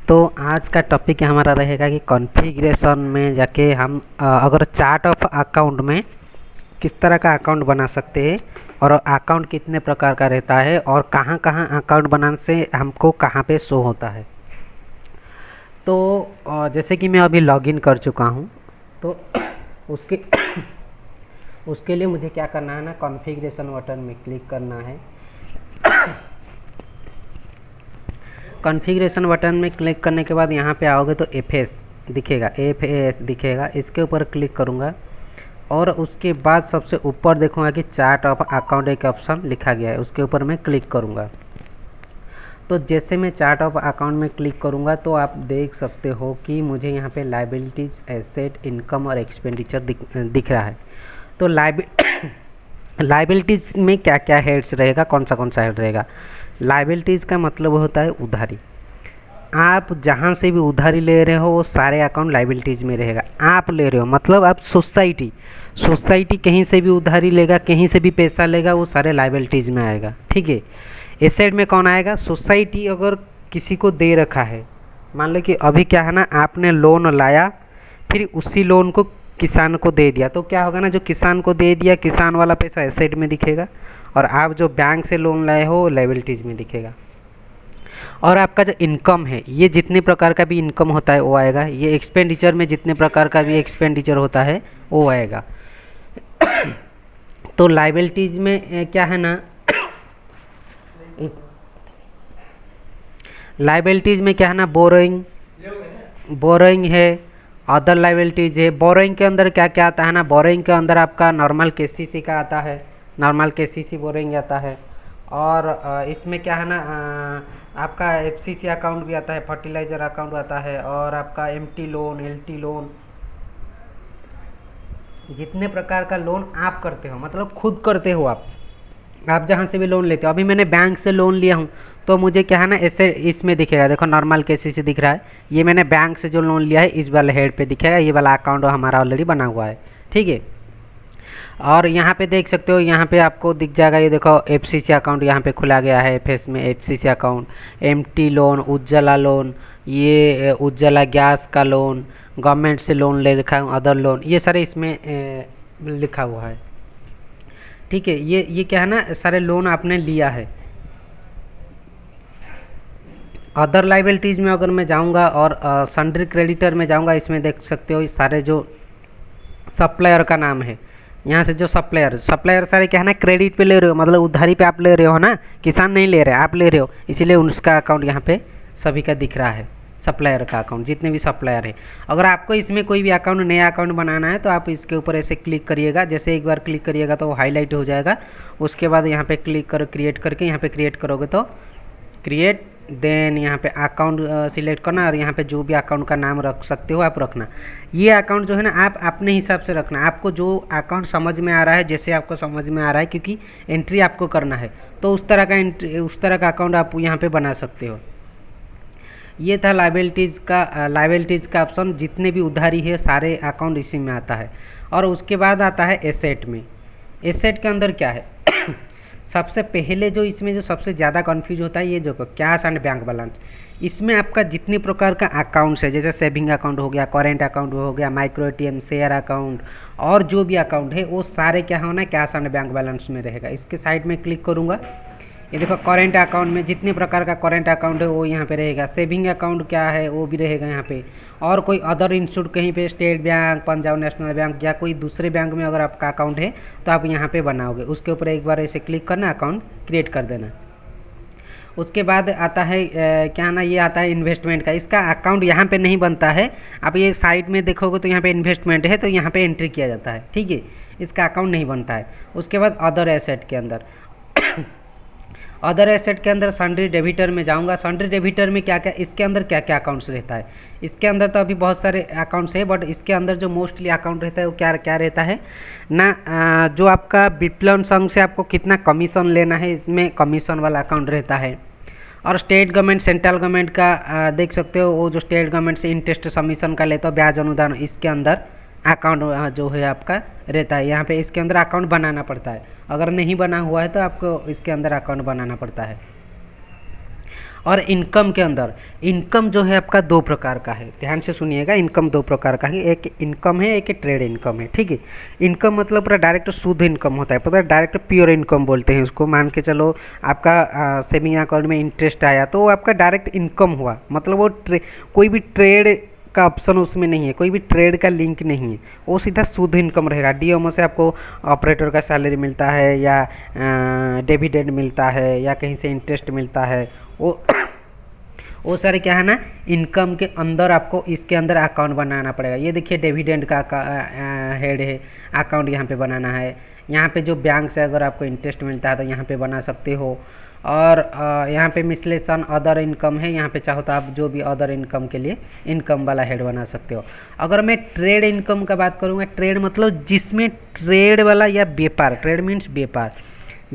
तो आज का टॉपिक हमारा रहेगा कि कॉन्फ़िगरेशन में जाके हम अगर चार्ट ऑफ अकाउंट में किस तरह का अकाउंट बना सकते हैं और अकाउंट कितने प्रकार का रहता है और कहाँ कहाँ अकाउंट बनाने से हमको कहाँ पे शो होता है। तो जैसे कि मैं अभी लॉगिन कर चुका हूँ, तो उसके उसके लिए मुझे क्या करना है ना, कॉन्फ़िगरेशन बटन में क्लिक करना है। कॉन्फ़िगरेशन बटन में क्लिक करने के बाद यहाँ पे आओगे तो एफएस दिखेगा, एफएस दिखेगा, इसके ऊपर क्लिक करूँगा और उसके बाद सबसे ऊपर देखूँगा कि चार्ट ऑफ अकाउंट एक ऑप्शन लिखा गया है, उसके ऊपर मैं क्लिक करूँगा। तो जैसे मैं चार्ट ऑफ अकाउंट में क्लिक करूँगा तो आप देख सकते हो कि मुझे यहाँ पे लायबिलिटीज़, एसेट, इनकम और एक्सपेंडिचर दिख रहा है। तो लायबिलिटीज़ में क्या क्या हेड्स रहेगा, कौन सा हेड रहेगा। लायबिलिटीज़ का मतलब होता है उधारी। आप जहाँ से भी उधारी ले रहे हो वो सारे अकाउंट लायबिलिटीज़ में रहेगा। आप ले रहे हो मतलब आप सोसाइटी कहीं से भी उधारी लेगा, कहीं से भी पैसा लेगा, वो सारे लायबिलिटीज़ में आएगा। ठीक है। एसेट में कौन आएगा, सोसाइटी अगर किसी को दे रखा है, मान लो कि अभी क्या है ना, आपने लोन लाया फिर उसी लोन को किसान को दे दिया, तो क्या होगा ना, जो किसान को दे दिया किसान वाला पैसा एसेट में दिखेगा और आप जो बैंक से लोन लाए हो लायबिलिटीज़ में दिखेगा। और आपका जो इनकम है, ये जितने प्रकार का भी इनकम होता है वो आएगा। ये एक्सपेंडिचर में जितने प्रकार का भी एक्सपेंडिचर होता है वो आएगा। तो लायबिलिटीज़ में क्या है ना, इस लायबिलिटीज़ में क्या है ना, बोरोइंग है, अदर लायबिलिटीज़ है। बोरोइंग के अंदर क्या क्या आता है ना, बोरोइंग के अंदर आपका नॉर्मल केसीसी का आता है, नॉर्मल केसीसी बोरोइंग आता है। और इसमें क्या है ना, आपका एफसीसी अकाउंट भी आता है, फर्टिलाइज़र अकाउंट आता है, और आपका एमटी लोन, एलटी लोन, जितने प्रकार का लोन आप करते हो, मतलब खुद करते हो आप जहाँ से भी लोन लेते हो। अभी मैंने बैंक से लोन लिया हूँ तो मुझे क्या है ना, ऐसे इसमें दिखेगा, देखो नॉर्मल केसीसी दिख रहा है, ये मैंने बैंक से जो लोन लिया है इस वाले हेड पे दिखेगा, ये वाला अकाउंट हमारा ऑलरेडी बना हुआ है। ठीक है। और यहाँ पे देख सकते हो, यहाँ पे आपको दिख जाएगा, ये देखो एफसीसी अकाउंट यहाँ पे खुला गया है, एफएस में FCC account, MT loan, Ujjwala loan, ये उज्ज्वला गैस का लोन, गवर्नमेंट से लोन ले रखा है, अदर लोन, ये सारे इसमें लिखा हुआ है। ठीक है। ये क्या है ना, सारे लोन आपने लिया है। अदर लाइबिलिटीज़ में अगर मैं जाऊंगा और सन्ड्री क्रेडिटर में जाऊंगा, इसमें देख सकते हो ये सारे जो सप्लायर का नाम है, यहाँ से जो सप्लायर सारे क्या है ना, क्रेडिट पे ले रहे हो, मतलब उधारी पे आप ले रहे हो ना, किसान नहीं ले रहे, आप ले रहे हो, इसीलिए उसका अकाउंट यहाँ पे सभी का दिख रहा है, सप्लायर का अकाउंट, जितने भी सप्लायर है। अगर आपको इसमें कोई भी अकाउंट, नया अकाउंट बनाना है तो आप इसके ऊपर ऐसे क्लिक करिएगा, जैसे एक बार क्लिक करिएगा तो वो हाईलाइट हो जाएगा। उसके बाद यहाँ पे क्लिक करो, क्रिएट करके यहाँ पे क्रिएट करोगे तो क्रिएट, देन यहाँ पे अकाउंट सिलेक्ट करना और यहाँ पे जो भी अकाउंट का नाम रख सकते हो आप रखना। ये अकाउंट जो है ना, आप अपने हिसाब से रखना, आपको जो अकाउंट समझ में आ रहा है, जैसे आपको समझ में आ रहा है, क्योंकि एंट्री आपको करना है तो उस तरह का अकाउंट आप यहाँ पे बना सकते हो। ये था लायबिलिटीज़ का ऑप्शन। जितने भी उधारी है सारे अकाउंट इसी में आता है। और उसके बाद आता है एसेट में। एसेट के अंदर क्या है सबसे पहले जो इसमें जो सबसे ज़्यादा कन्फ्यूज होता है, ये जो कैश एंड बैंक बैलेंस। इसमें आपका जितने प्रकार का अकाउंट्स है, जैसे सेविंग अकाउंट हो गया, करेंट अकाउंट हो गया, माइक्रो एटीएम, शेयर अकाउंट, और जो भी अकाउंट है वो सारे क्या होना है, कैश एंड बैंक बैलेंस में रहेगा। इसके साइड में क्लिक करूँगा, ये देखो करेंट अकाउंट में जितने प्रकार का करेंट अकाउंट है वो यहाँ पे रहेगा। सेविंग अकाउंट क्या है वो भी रहेगा यहाँ पे। और कोई अदर इंस्टीट्यूट कहीं पे, state bank, Punjab national bank या कोई दूसरे बैंक में अगर आपका अकाउंट है तो आप यहाँ पे बनाओगे। उसके ऊपर एक बार ऐसे क्लिक करना, अकाउंट क्रिएट कर देना। उसके बाद आता है क्या ना, ये आता है इन्वेस्टमेंट का। इसका अकाउंट यहाँ पे नहीं बनता है, आप ये साइड में देखोगे तो यहाँ पे इन्वेस्टमेंट है तो यहाँ पे एंट्री किया जाता है। ठीक है, इसका अकाउंट नहीं बनता है। उसके बाद अदर एसेट के अंदर अदर एसेट के अंदर सन्ड्री डेबिटर में जाऊंगा। सन्ड्री डेबिटर में क्या क्या, इसके अंदर क्या क्या अकाउंट्स रहता है। इसके अंदर तो अभी बहुत सारे अकाउंट्स है, बट इसके अंदर जो मोस्टली अकाउंट रहता है वो क्या क्या रहता है ना, जो आपका विप्लन संघ से आपको कितना कमीशन लेना है, इसमें कमीशन वाला अकाउंट रहता है। और स्टेट गवर्नमेंट, सेंट्रल गवर्नमेंट का देख सकते हो, वो जो स्टेट गवर्नमेंट से इंटरेस्ट सबमिशन का लेता हो, ब्याज अनुदान, इसके अंदर अकाउंट जो है आपका रहता है। यहाँ पे इसके अंदर अकाउंट बनाना पड़ता है, अगर नहीं बना हुआ है तो आपको इसके अंदर अकाउंट बनाना पड़ता है। और इनकम के अंदर इनकम जो है आपका दो प्रकार का है, ध्यान से सुनिएगा। इनकम दो प्रकार का है, एक इनकम है, एक ट्रेड इनकम है, ठीक है। इनकम मतलब पूरा डायरेक्ट शुद्ध इनकम होता है, पता है, डायरेक्ट प्योर इनकम बोलते हैं उसको। मान के चलो आपका सेविंग अकाउंट में इंटरेस्ट आया तो वो आपका डायरेक्ट इनकम हुआ, मतलब वो कोई भी ट्रेड का ऑप्शन उसमें नहीं है, कोई भी ट्रेड का लिंक नहीं है, वो सीधा शुद्ध इनकम रहेगा। डीओमओ से आपको ऑपरेटर का सैलरी मिलता है या डिविडेंड मिलता है या कहीं से इंटरेस्ट मिलता है, वो सारे क्या है ना इनकम के अंदर आपको इसके अंदर अकाउंट बनाना पड़ेगा। ये देखिए डिविडेंड का हेड है, अकाउंट यहाँ पे बनाना है। यहाँ पे जो बैंक से अगर आपको इंटरेस्ट मिलता है तो यहाँ पे बना सकते हो। और यहाँ पे मिसलेशन अदर इनकम है, यहाँ पे चाहो तो आप जो भी अदर इनकम के लिए इनकम वाला हेड बना सकते हो। अगर मैं ट्रेड इनकम का बात करूँगा, ट्रेड मतलब जिसमें ट्रेड वाला या व्यापार, ट्रेड मीन्स व्यापार,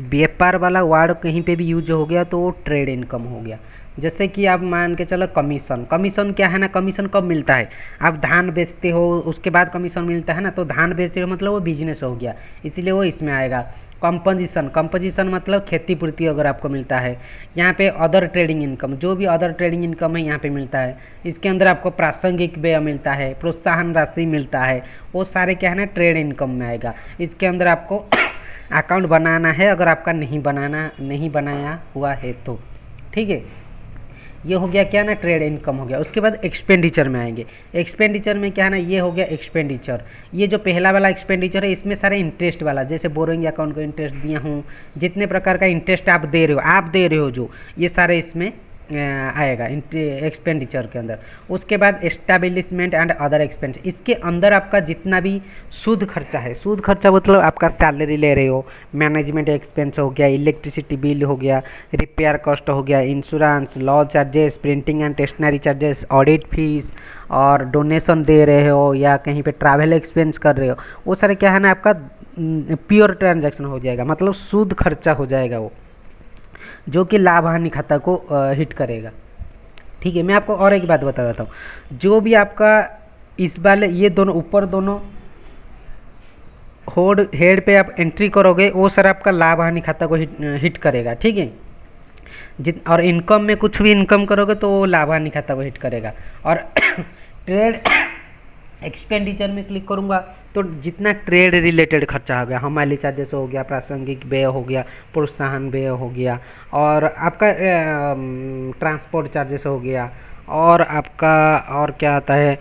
व्यापार वाला वर्ड कहीं पे भी यूज हो गया तो वो ट्रेड इनकम हो गया। जैसे कि आप मान के चलो कमीशन, कमीशन क्या है ना, कमीशन कब मिलता है, आप धान बेचते हो उसके बाद कमीशन मिलता है ना, तो धान बेचते हो मतलब वो बिजनेस हो गया, इसीलिए वो इसमें आएगा। कंपोजिशन, कंपोजिशन मतलब खेती पूर्ति अगर आपको मिलता है। यहाँ पे अदर ट्रेडिंग इनकम, जो भी अदर ट्रेडिंग इनकम है यहाँ पे मिलता है। इसके अंदर आपको प्रासंगिक व्यय मिलता है, प्रोत्साहन राशि मिलता है, वो सारे क्या है ना ट्रेड इनकम में आएगा। इसके अंदर आपको अकाउंट बनाना है अगर आपका नहीं बनाया हुआ है तो, ठीक है। ये हो गया क्या ना ट्रेड इनकम हो गया। उसके बाद एक्सपेंडिचर में आएंगे। एक्सपेंडिचर में क्या है ना, ये हो गया एक्सपेंडिचर। ये जो पहला वाला एक्सपेंडिचर है इसमें सारे इंटरेस्ट वाला, जैसे बोरोइंग अकाउंट को इंटरेस्ट दिया हूँ, जितने प्रकार का इंटरेस्ट आप दे रहे हो जो, ये सारे इसमें आएगा एक्सपेंडिचर के अंदर। उसके बाद एस्टैब्लिशमेंट एंड अदर एक्सपेंस, इसके अंदर आपका जितना भी शुद्ध खर्चा है, शुद्ध खर्चा मतलब आपका सैलरी ले रहे हो, मैनेजमेंट एक्सपेंस हो गया, इलेक्ट्रिसिटी बिल हो गया, रिपेयर कॉस्ट हो गया, insurance, law charges, printing and stationery charges, audit fees, और डोनेशन दे रहे हो या कहीं पे ट्रैवल एक्सपेंस कर रहे हो, वो सारे क्या है ना आपका प्योर ट्रांजैक्शन हो जाएगा, मतलब शुद्ध खर्चा हो जाएगा वो, जो कि लाभ हानि खाता को हिट करेगा, ठीक है। मैं आपको और एक बात बता देता हूँ, जो भी आपका इस वाले ये दोनों ऊपर दोनों हेड पे आप एंट्री करोगे वो सर आपका लाभ हानि खाता को हिट करेगा, ठीक है। और इनकम में कुछ भी इनकम करोगे तो वो लाभ हानि खाता को हिट करेगा। और ट्रेड एक्सपेंडिचर में क्लिक करूँगा तो जितना ट्रेड रिलेटेड खर्चा हो गया, हमाली चार्जेस हो गया, प्रासंगिक व्यय हो गया, प्रोत्साहन व्यय हो गया, और आपका ट्रांसपोर्ट चार्जेस हो गया, और आपका और क्या आता है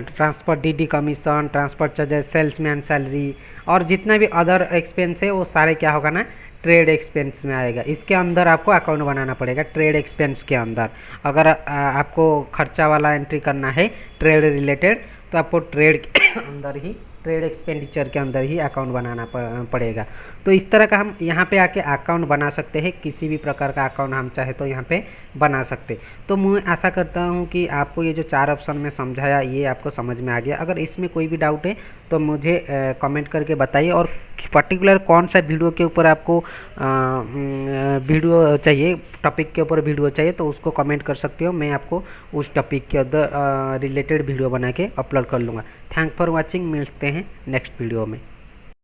transport DD commission, transport charges, salesman salary, और जितना भी अदर एक्सपेंस है वो सारे क्या होगा ना ट्रेड एक्सपेंस में आएगा। इसके अंदर आपको अकाउंट बनाना पड़ेगा ट्रेड एक्सपेंस के अंदर। अगर आपको खर्चा वाला एंट्री करना है ट्रेड रिलेटेड तो आपको ट्रेड के अंदर ही, ट्रेड एक्सपेंडिचर के अंदर ही अकाउंट बनाना पड़ेगा। तो इस तरह का हम यहाँ पे आके अकाउंट बना सकते हैं, किसी भी प्रकार का अकाउंट हम चाहे तो यहाँ पे बना सकते। तो मैं आशा करता हूँ कि आपको ये जो 4 ऑप्शन में समझाया ये आपको समझ में आ गया। अगर इसमें कोई भी डाउट है तो मुझे कमेंट करके बताइए, और पर्टिकुलर कौन सा वीडियो के ऊपर आपको वीडियो चाहिए, टॉपिक के ऊपर वीडियो चाहिए तो उसको कमेंट कर सकते हो, मैं आपको उस टॉपिक के अंदर रिलेटेड वीडियो बना के अपलोड कर लूँगा। थैंक फॉर वॉचिंग, मिलते हैं नेक्स्ट वीडियो में।